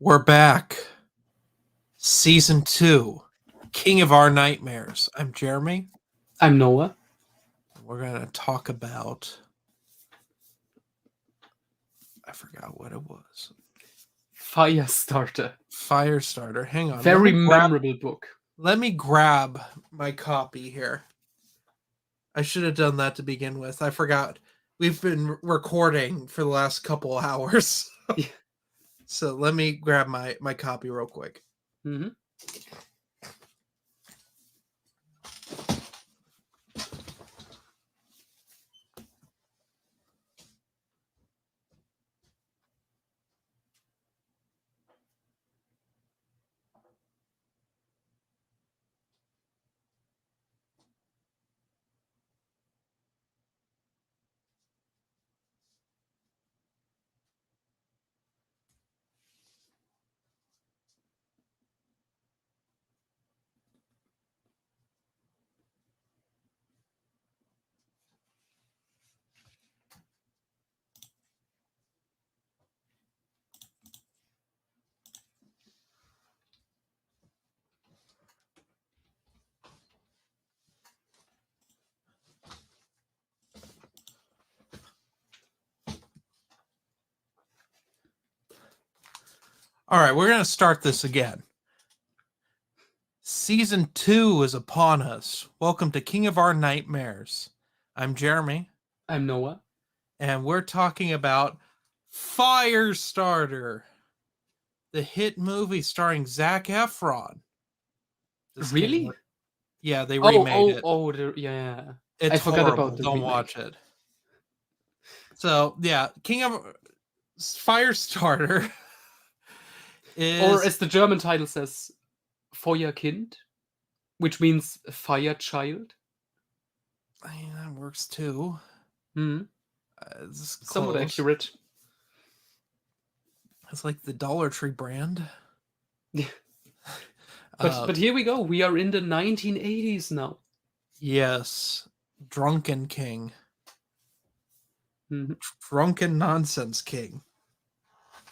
We're back. Season 2. King of Our Nightmares. I'm Jeremy. I'm Noah. We're going to talk about... I forgot what it was. Firestarter. Firestarter. Hang on. Very memorable book. Let me grab my copy here. I should have done that to begin with. I forgot. We've been recording for the last couple hours. Yeah. So let me grab my copy real quick. Mm-hmm. All right, we're going to start this again. Season 2 is upon us. Welcome to King of Our Nightmares. I'm Jeremy. I'm Noah. And we're talking about Firestarter, the hit movie starring Zac Efron. Really? Yeah, they remade it. Yeah. It's I forgot horrible. about the Don't remake. watch it. So, yeah, King of Firestarter is... Or as the German title says, Feuerkind, which means fire child. I mean, that works too. Hmm. Somewhat accurate. It's like the Dollar Tree brand. Yeah. But here we go. We are in the 1980s now. Yes. Drunken King. Mm-hmm. Drunken Nonsense King.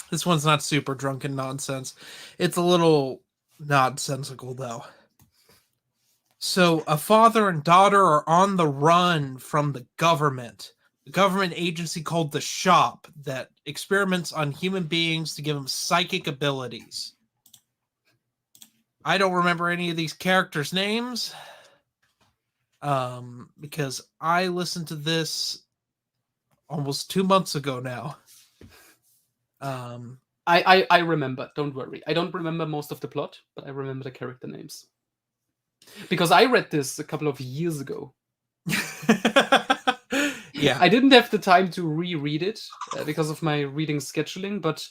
This one's not super drunken nonsense. It's a little nonsensical, though. So, a father and daughter are on the run from the government. A government agency called the Shop that experiments on human beings to give them psychic abilities. I don't remember any of these characters' names because I listened to this almost 2 months ago now. I remember. Don't worry. I don't remember most of the plot, but I remember the character names. Because I read this a couple of years ago. Yeah. I didn't have the time to reread it because of my reading scheduling, but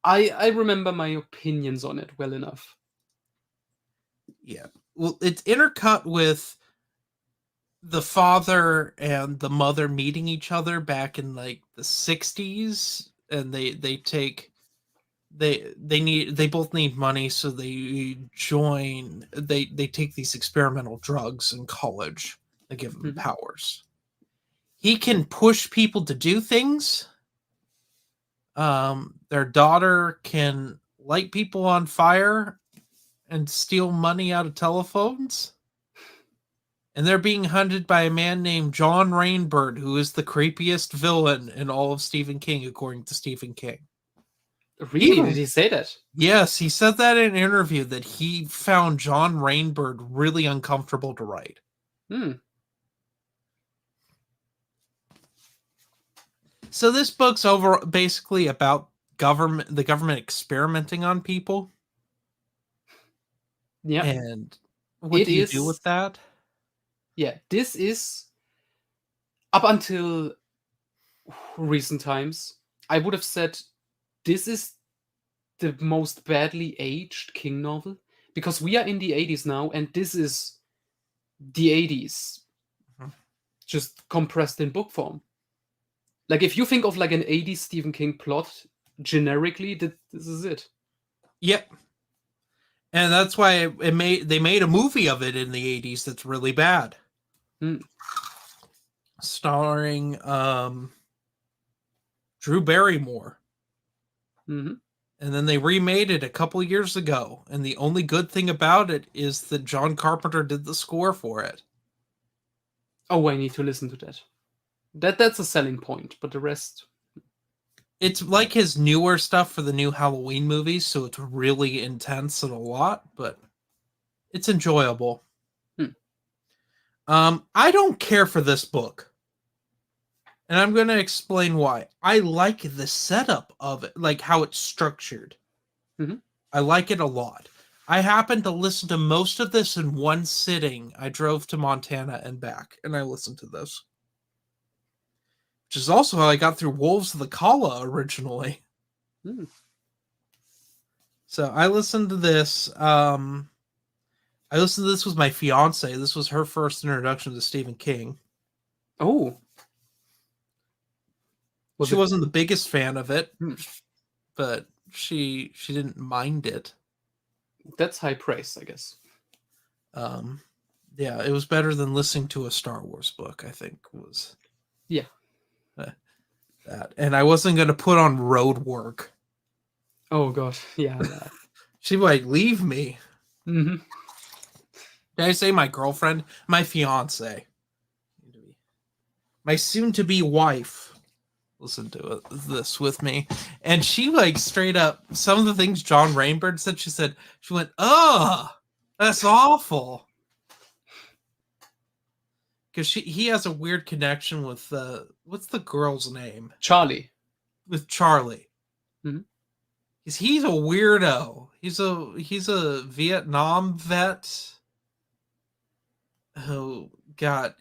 I remember my opinions on it well enough. Yeah. Well, it's intercut with the father and the mother meeting each other back in like the 60s, and they both need money, so they take these experimental drugs in college that give them powers. He can push people to do things. Their daughter can light people on fire and steal money out of telephones. And they're being hunted by a man named John Rainbird, who is the creepiest villain in all of Stephen King, according to Stephen King. Really? Did he say that? Yes, he said that in an interview that he found John Rainbird really uncomfortable to write. So this book's basically about the government experimenting on people. Yeah. And what do you do with that? Yeah, this is, up until recent times, I would have said this is the most badly aged King novel, because we are in the 80s now, and this is the 80s just compressed in book form. Like, if you think of like an 80s Stephen King plot generically, this is it. Yep. And that's why they made a movie of it in the 80s that's really bad. Starring Drew Barrymore. And then they remade it a couple years ago, and the only good thing about it is that John Carpenter did the score for it. Oh, I need to listen to that. That's a selling point, but the rest. It's like his newer stuff for the new Halloween movies, so it's really intense and a lot, but it's enjoyable. I don't care for this book. And I'm going to explain why. I like the setup of it, like how it's structured. Mhm. I like it a lot. I happened to listen to most of this in one sitting. I drove to Montana and back, and I listened to this. Which is also how I got through Wolves of the Kala originally. Mm. So I listened to this. I listened to this with my fiance. This was her first introduction to Stephen King. Oh. She wasn't the biggest fan of it, Hmm. but she didn't mind it. That's high praise, I guess. Yeah, it was better than listening to a Star Wars book, I think was. Yeah. That. And I wasn't going to put on road work. Oh, God. Yeah. That. She might leave me. Mm-hmm. Did I say my girlfriend? My fiance. My soon-to-be wife. Listen to this with me. And she, like, straight up, some of the things John Rainbird said, she went, ugh, that's awful. Because he has a weird connection with, what's the girl's name? Charlie. With Charlie. Mm-hmm. Because he's a weirdo. He's a Vietnam vet who got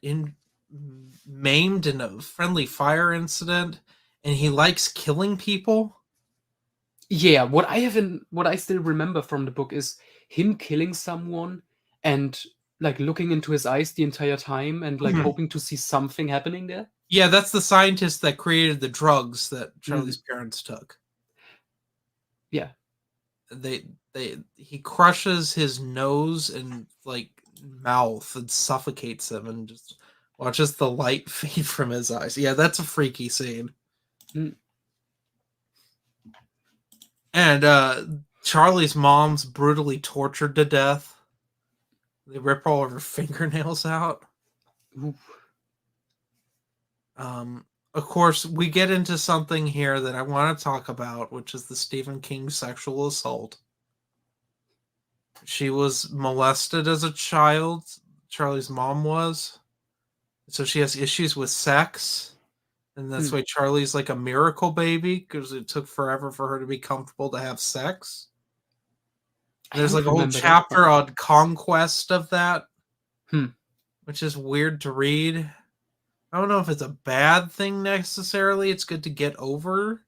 maimed in a friendly fire incident, and he likes killing people. Yeah, what I still remember from the book is him killing someone and like looking into his eyes the entire time and like hoping to see something happening there. Yeah, that's the scientist that created the drugs that Charlie's parents took. Yeah. He crushes his nose and like mouth and suffocates him and just watches the light fade from his eyes. Yeah, that's a freaky scene. Mm. And Charlie's mom's brutally tortured to death. They rip all of her fingernails out. Ooh. Of course, we get into something here that I want to talk about, which is the Stephen King sexual assault. She was molested as a child. Charlie's mom was. So she has issues with sex. And that's why Charlie's like a miracle baby, because it took forever for her to be comfortable to have sex. There's like a whole chapter on conquest of that, which is weird to read. I don't know if it's a bad thing necessarily. It's good to get over,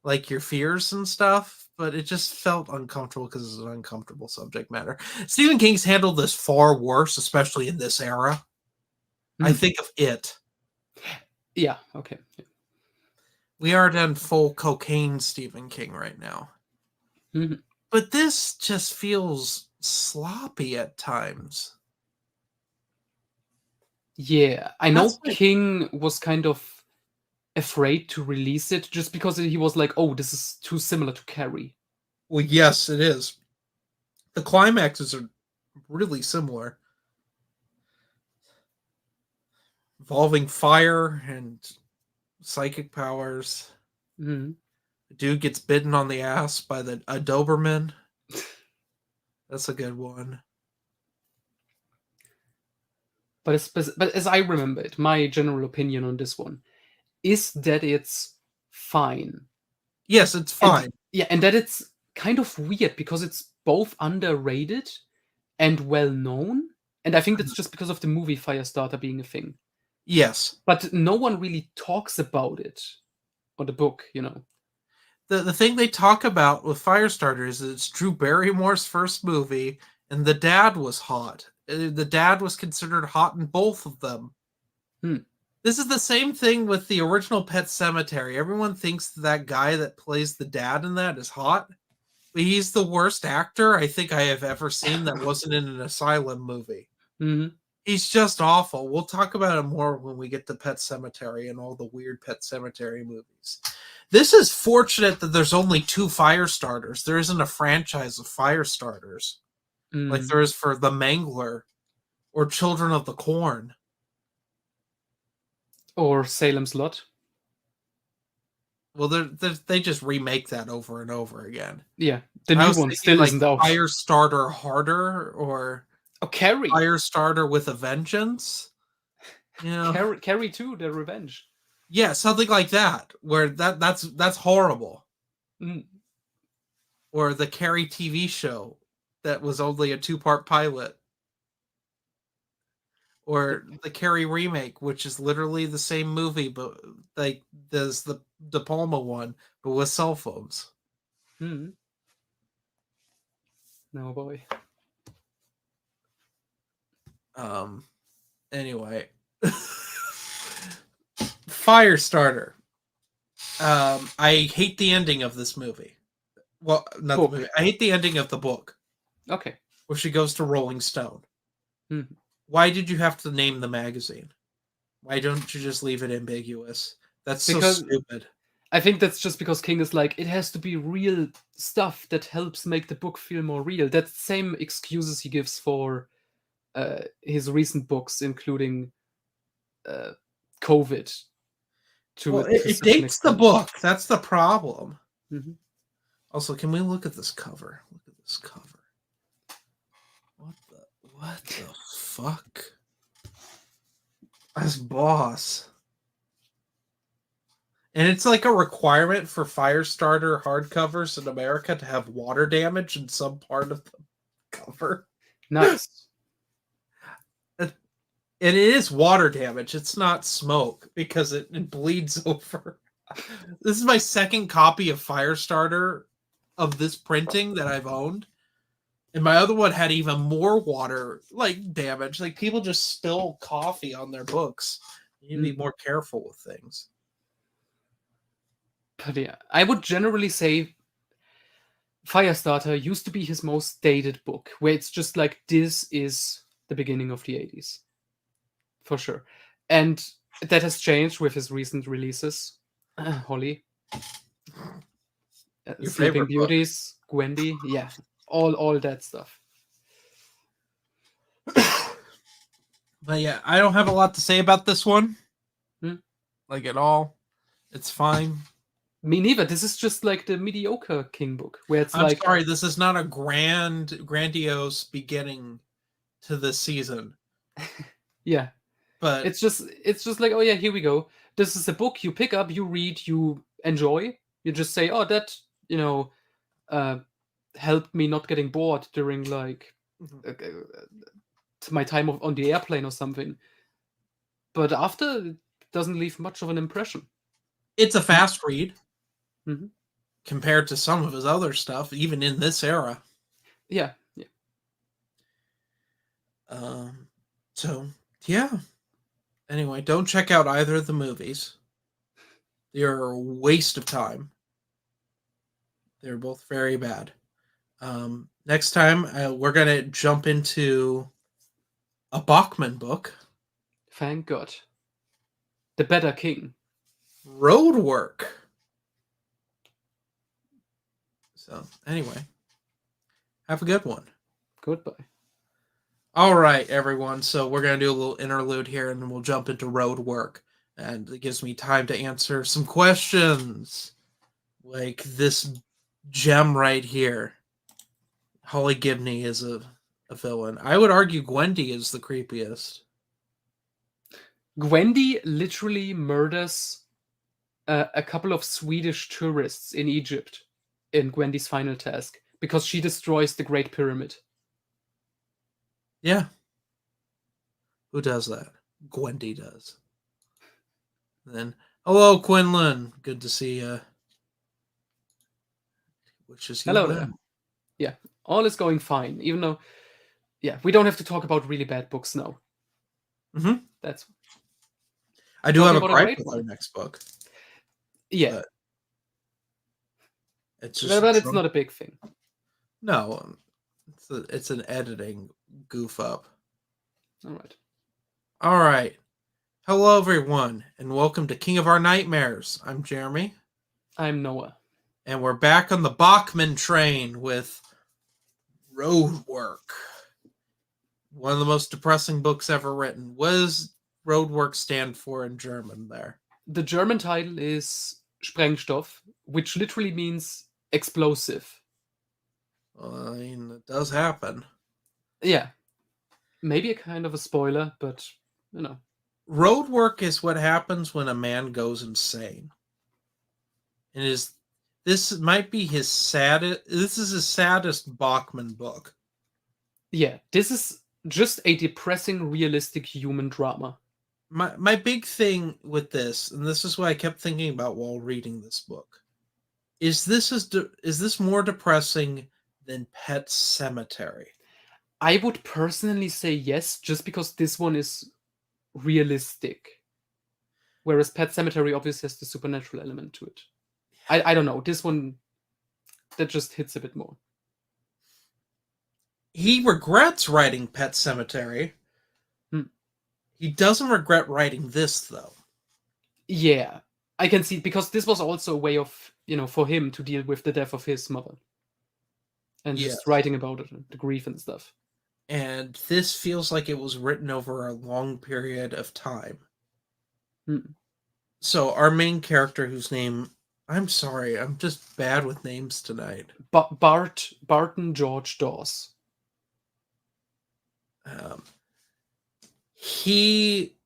like, your fears and stuff, but it just felt uncomfortable because it's an uncomfortable subject matter. Stephen King's handled this far worse, especially in this era. I think of It. Yeah, okay. Yeah. We aren't in full cocaine Stephen King right now. Mm-hmm. But this just feels sloppy at times. Yeah, I know King was kind of afraid to release it just because he was like, oh, this is too similar to Carrie. Well, yes, it is. The climaxes are really similar. Involving fire and psychic powers. Mm-hmm. The dude gets bitten on the ass by a Doberman. That's a good one. But as I remember it, my general opinion on this one is that it's fine. Yes, it's fine. And that it's kind of weird because it's both underrated and well known. And I think that's just because of the movie Firestarter being a thing. Yes. But no one really talks about it or the book, you know. The thing they talk about with Firestarter is that it's Drew Barrymore's first movie, and the dad was hot. The dad was considered hot in both of them. This is the same thing with the original Pet Sematary. Everyone thinks that guy that plays the dad in that is hot. But he's the worst actor I think I have ever seen that wasn't in an Asylum movie. Mm-hmm. He's just awful. We'll talk about it more when we get to Pet Sematary and all the weird Pet Sematary movies. This is fortunate that there's only 2 Firestarters. There isn't a franchise of Firestarters like there is for the Mangler or Children of the Corn. Or Salem's Lot. Well, they just remake that over and over again. Yeah, the I new was one thinking still like isn't out. Firestarter Harder or Carrie. Firestarter with a Vengeance. You know? Carrie 2, The Revenge. Yeah, something like that. Where that's horrible. Mm. Or the Carrie TV show that was only a 2-part pilot. Or the Carrie remake, which is literally the same movie, but like there's the De Palma one, but with cell phones. Mm. No boy. Anyway. Firestarter. I hate the ending of this movie. Well, not Book. the movie. I hate the ending of the book. Okay. Where she goes to Rolling Stone. Mm. Why did you have to name the magazine? Why don't you just leave it ambiguous? That's Because so stupid. I think that's just because King is like, it has to be real stuff that helps make the book feel more real. That's the same excuses he gives for his recent books, including COVID. Well, it dates the book. That's the problem. Mm-hmm. Also, can we look at this cover? Look at this cover. What the fuck? That's Boss. And it's like a requirement for Firestarter hardcovers in America to have water damage in some part of the cover. Nice. And it is water damage. It's not smoke because it bleeds over. This is my second copy of Firestarter of this printing that I've owned. And my other one had even more water damage. Like people just spill coffee on their books. You need to be more careful with things. But yeah, I would generally say Firestarter used to be his most dated book, where it's just like, this is the beginning of the 80s. For sure. And that has changed with his recent releases. Holly. Your Sleeping favorite Beauties, book. Gwendy. Yeah, all that stuff. But yeah, I don't have a lot to say about this one. Like at all. It's fine. Me neither. This is just like the mediocre King book, where it's I'm sorry, this is not a grandiose beginning to this season. Yeah. But it's just like, oh yeah, here we go. This is a book you pick up, you read, you enjoy. You just say, oh, that, helped me not getting bored during like my time on the airplane or something. But after, it doesn't leave much of an impression. It's a fast read compared to some of his other stuff, even in this era. Yeah. So yeah. Anyway, don't check out either of the movies. They're a waste of time. They're both very bad. Next time, we're going to jump into a Bachman book. Thank God. The Better King. Road Work. So, anyway. Have a good one. Goodbye. All right, everyone. So we're going to do a little interlude here, and then we'll jump into Road Work. And it gives me time to answer some questions. Like this gem right here. Holly Gibney is a villain. I would argue Gwendy is the creepiest. Gwendy literally murders a couple of Swedish tourists in Egypt in Gwendy's final task because she destroys the Great Pyramid. Yeah. Who does that? Gwendy does. And then, hello, Quinlan. Good to see you. Which is hello there. Yeah, all is going fine. Even though, yeah, we don't have to talk about really bad books now. That's. I do have a gripe with our next book. Yeah. It's just but it's not a big thing. No, it's an editing goof up. All right. Hello, everyone, and welcome to King of Our Nightmares. I'm Jeremy. I'm Noah. And we're back on the Bachman train with Roadwork. One of the most depressing books ever written. What does Roadwork stand for in German there? The German title is Sprengstoff, which literally means explosive. Well, I mean, it does happen. Yeah. Maybe a kind of a spoiler, but you know. Roadwork is what happens when a man goes insane. And this might be his saddest. This is his saddest Bachman book. Yeah, this is just a depressing, realistic human drama. My big thing with this, and this is what I kept thinking about while reading this book, is this more depressing than Pet Sematary? I would personally say yes, just because this one is realistic. Whereas Pet Cemetery obviously has the supernatural element to it. I don't know. This one, that just hits a bit more. He regrets writing Pet Sematary. He doesn't regret writing this, though. Yeah, I can see, because this was also a way of, for him to deal with the death of his mother. And Yes. just writing about it, the grief and stuff. And this feels like it was written over a long period of time. So our main character, whose name, I'm sorry, I'm just bad with names tonight. Barton George Dawes. He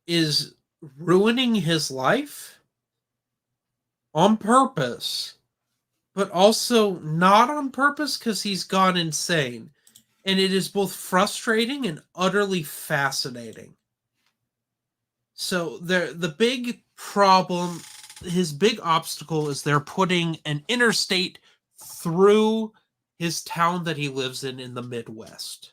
is ruining his life on purpose, but also not on purpose because he's gone insane. And it is both frustrating and utterly fascinating. So the big problem, his big obstacle is they're putting an interstate through his town that he lives in the Midwest.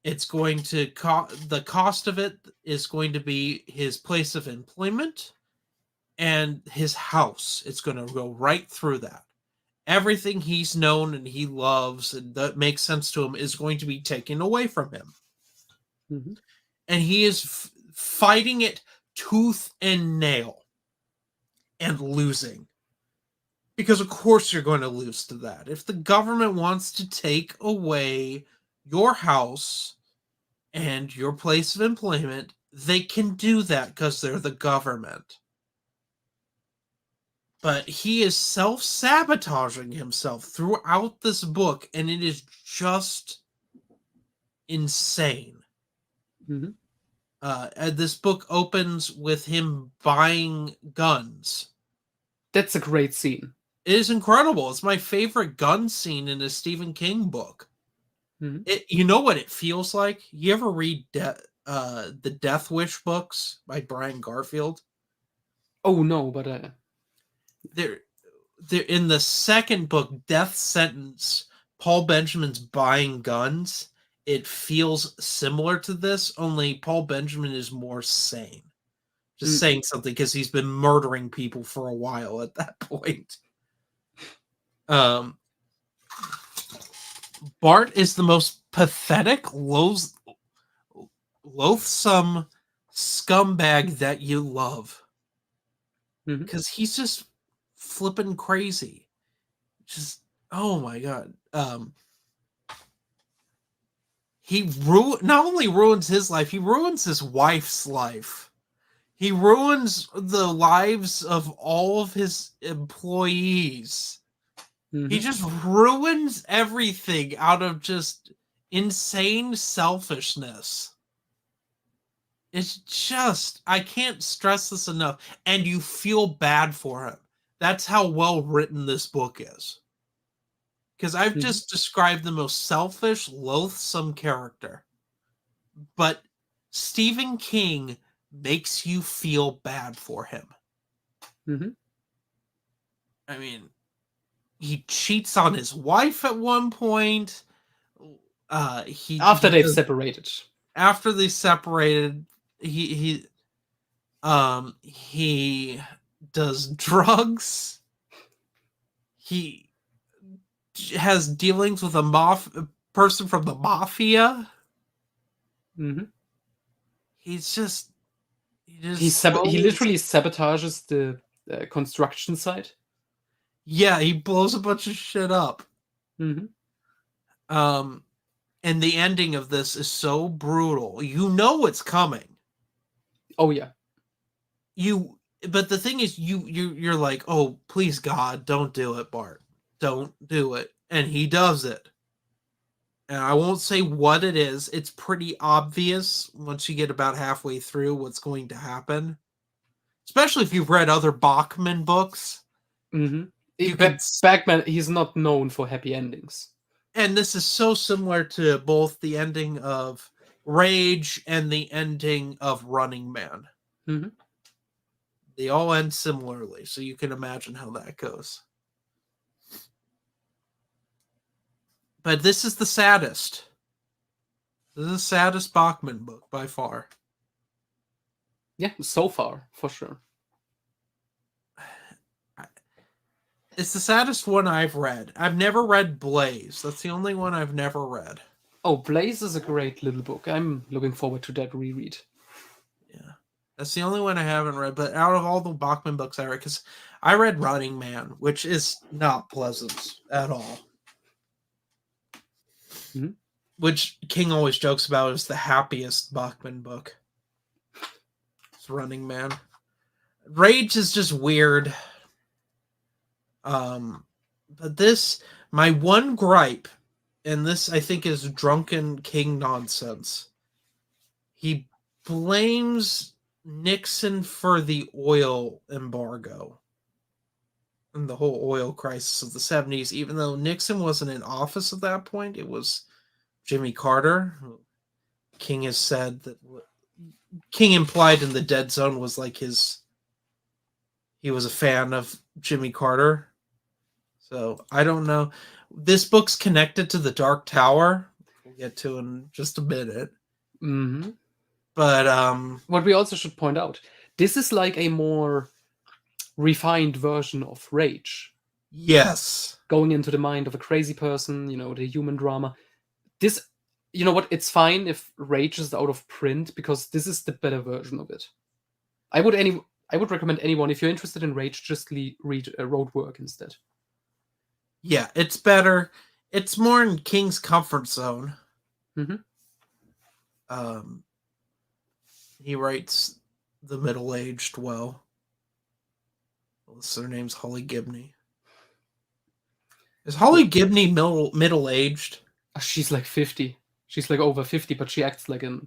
It's going to the cost of it is going to be his place of employment and his house. It's going to go right through that. Everything he's known and he loves and that makes sense to him is going to be taken away from him. Mm-hmm. And he is fighting it tooth and nail and losing. Because of course you're going to lose to that. If the government wants to take away your house and your place of employment, they can do that because they're the government. But he is self-sabotaging himself throughout this book, and it is just insane. Mm-hmm. This book opens with him buying guns. That's a great scene. It is incredible. It's my favorite gun scene in a Stephen King book. Mm-hmm. You know what it feels like? You ever read the Death Wish books by Brian Garfield? Oh no, but They're in the second book, Death Sentence. Paul Benjamin's buying guns. It feels similar to this, only Paul Benjamin is more sane. Just saying something because he's been murdering people for a while at that point. Bart is the most pathetic, loathsome scumbag that you love. Because he's just flipping crazy. Just, oh my god. He not only ruins his life, he ruins his wife's life. He ruins the lives of all of his employees. Mm-hmm. He just ruins everything out of just insane selfishness. It's just, I can't stress this enough. And you feel bad for him. That's how well written this book is. Because I've just described the most selfish, loathsome character. But Stephen King makes you feel bad for him. Mm-hmm. I mean, he cheats on his wife at one point. After they've separated. After they separated, he does drugs. He has dealings with a person from the mafia. Mm-hmm. He literally sabotages construction site. Yeah, he blows a bunch of shit up. Mm-hmm. And the ending of this is so brutal. You know it's coming. Oh yeah. But the thing is, you're like, oh, please God, don't do it, Bart. Don't do it. And he does it. And I won't say what it is. It's pretty obvious once you get about halfway through what's going to happen. Especially if you've read other Bachman books. Mm-hmm. You could, Bagman, he's not known for happy endings. and this is so similar to both the ending of Rage and the ending of Running Man. Mm-hmm. They all end similarly, so you can imagine how that goes. But this is the saddest. This is the saddest Bachman book by far. Yeah, so far, for sure. It's the saddest one I've read. I've never read Blaze. That's the only one I've never read. Oh, Blaze is a great little book. I'm looking forward to that reread. Yeah. That's the only one I haven't read. But out of all the Bachman books I read, because I read Running Man, which is not pleasant at all. Mm-hmm. Which King always jokes about is the happiest Bachman book. It's Running Man. Rage is just weird. But this, my one gripe, and this I think is drunken King nonsense. He blames Nixon for the oil embargo and the whole oil crisis of the 70s, even though Nixon wasn't in office at that point. It was Jimmy Carter. King has said that King implied in the Dead Zone was like he was a fan of Jimmy Carter. So I don't know. This book's connected to the Dark Tower. We'll get to in just a minute. Mm-hmm. But what we also should point out, this is like a more refined version of Rage. Yes. Going into the mind of a crazy person, the human drama. This, you know what, it's fine if Rage is out of print because this is the better version of it. I would recommend anyone, if you're interested in Rage, just read Roadwork instead. Yeah, it's better. It's more in King's comfort zone. Mm-hmm. He writes the middle-aged well. Her name's Holly Gibney. Is Holly Gibney middle-aged? She's like 50. She's like over 50, but she acts like a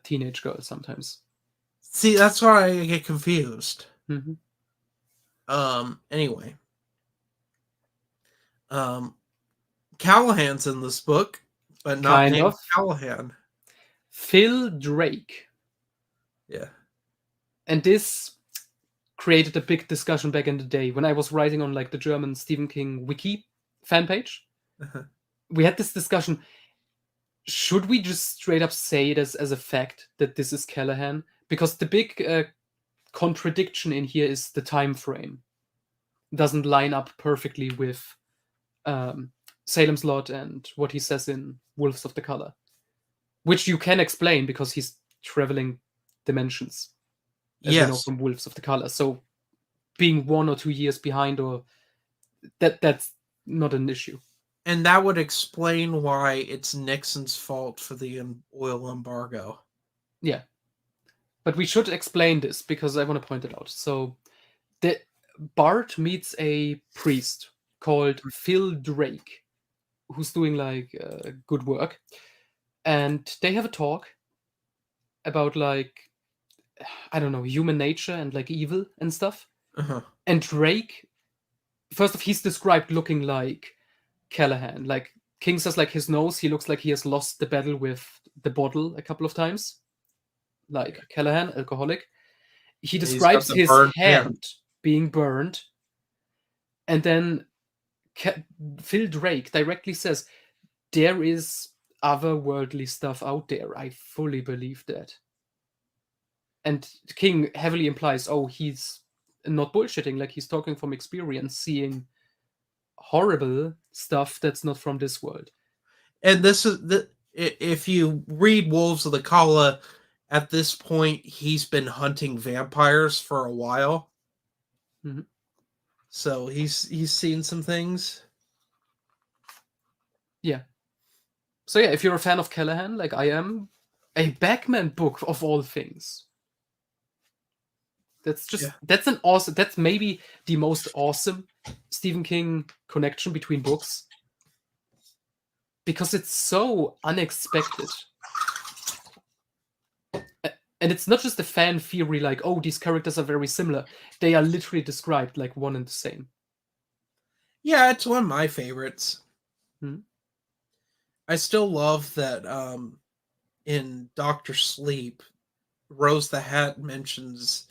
teenage girl sometimes. See, that's why I get confused. Mm-hmm. Anyway. Callahan's in this book, but not kind named of. Callahan. Phil Drake. Yeah. And this created a big discussion back in the day when I was writing on like the German Stephen King wiki fan page. We had this discussion. Should we just straight up say it as a fact that this is Callahan? Because the big contradiction in here is the time frame. It doesn't line up perfectly with Salem's Lot and what he says in Wolves of the Color, which you can explain because he's traveling dimensions, as we know from Wolves of the Color. So being 1 or 2 years behind, or that's not an issue. And that would explain why it's Nixon's fault for the oil embargo. Yeah. But we should explain this because I want to point it out. So Bart meets a priest called Phil Drake, who's doing like good work. And they have a talk about like, I don't know, human nature and like evil and stuff. Uh-huh. And Drake, first off, he's described looking like Callahan. Like King says, like his nose, he looks like he has lost the battle with the bottle a couple of times. Like Callahan, alcoholic. He describes his hand being burned. And then Phil Drake directly says, there is otherworldly stuff out there. I fully believe that. And King heavily implies, oh, he's not bullshitting. Like he's talking from experience, seeing horrible stuff that's not from this world. And this is if you read Wolves of the Kala, at this point he's been hunting vampires for a while. Mhm. So he's seen some things. Yeah. So yeah, if you're a fan of Callahan, like I am, a Batman book of all things. That's maybe the most awesome Stephen King connection between books because it's so unexpected. And it's not just a fan theory like, oh, these characters are very similar. They are literally described like one and the same. Yeah, it's one of my favorites. Hmm. I still love that in Doctor Sleep, Rose the Hat mentions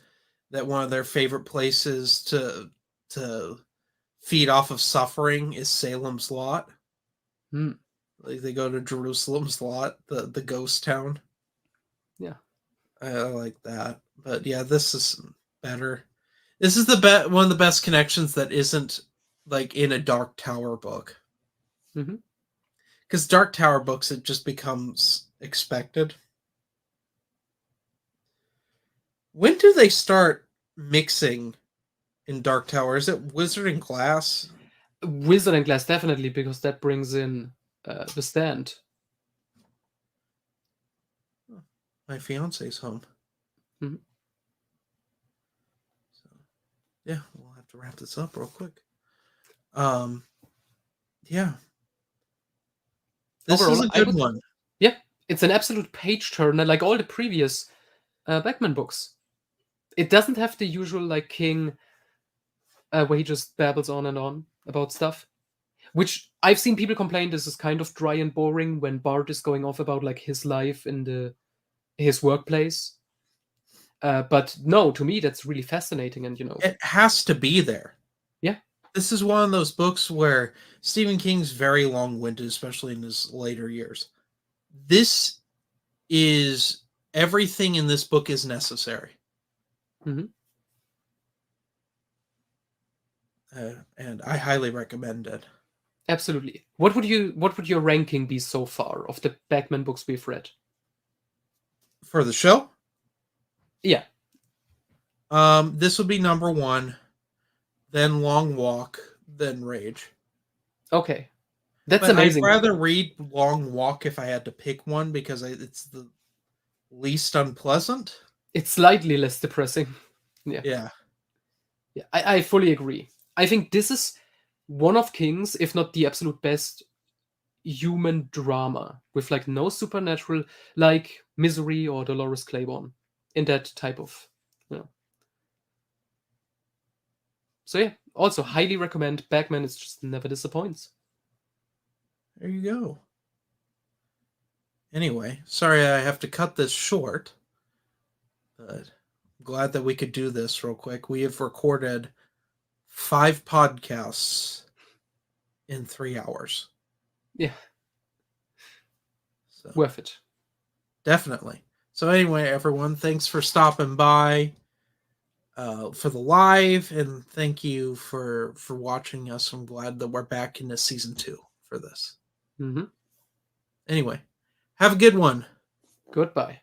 that one of their favorite places to feed off of suffering is Salem's Lot. Hmm. Like they go to Jerusalem's Lot, the ghost town. Yeah. I like that. But yeah, this is better. This is one of the best connections that isn't like in a Dark Tower book. Mm-hmm. Because Dark Tower books, it just becomes expected. When do they start mixing in Dark Tower? Is it Wizard and Glass? Wizard and Glass, definitely, because that brings in the Stand. My fiance's home. Mm-hmm. So, yeah, we'll have to wrap this up real quick. Yeah. This Overall, is a good one. Yeah, it's an absolute page turner, like all the previous Batman books. It doesn't have the usual like King, where he just babbles on and on about stuff. Which I've seen people complain this is kind of dry and boring when Bart is going off about like his life in his workplace. But no, to me that's really fascinating, and It has to be there. Yeah. This is one of those books where Stephen King's very long-winded, especially in his later years. This is everything in this book is necessary. Mm-hmm. And I highly recommend it. Absolutely. What would your ranking be so far of the Batman books we've read? For the show? Yeah. This would be number 1, then Long Walk, then Rage. Okay. That's but amazing. I'd rather read Long Walk if I had to pick one because it's the least unpleasant. It's slightly less depressing. Yeah. Yeah, I fully agree. I think this is one of King's, if not the absolute best, human drama with like no supernatural, like Misery or Dolores Claiborne, in that type of, So yeah, also highly recommend. Bagman is just never disappoints. There you go. Anyway, sorry I have to cut this short, but I'm glad that we could do this real quick. We have recorded 5 podcasts in 3 hours. Yeah. So, Worth it. definitely. So anyway, everyone, thanks for stopping by for the live, and thank you for watching us. I'm glad that we're back into season 2 for this. Mm-hmm. Anyway, have a good one. Goodbye.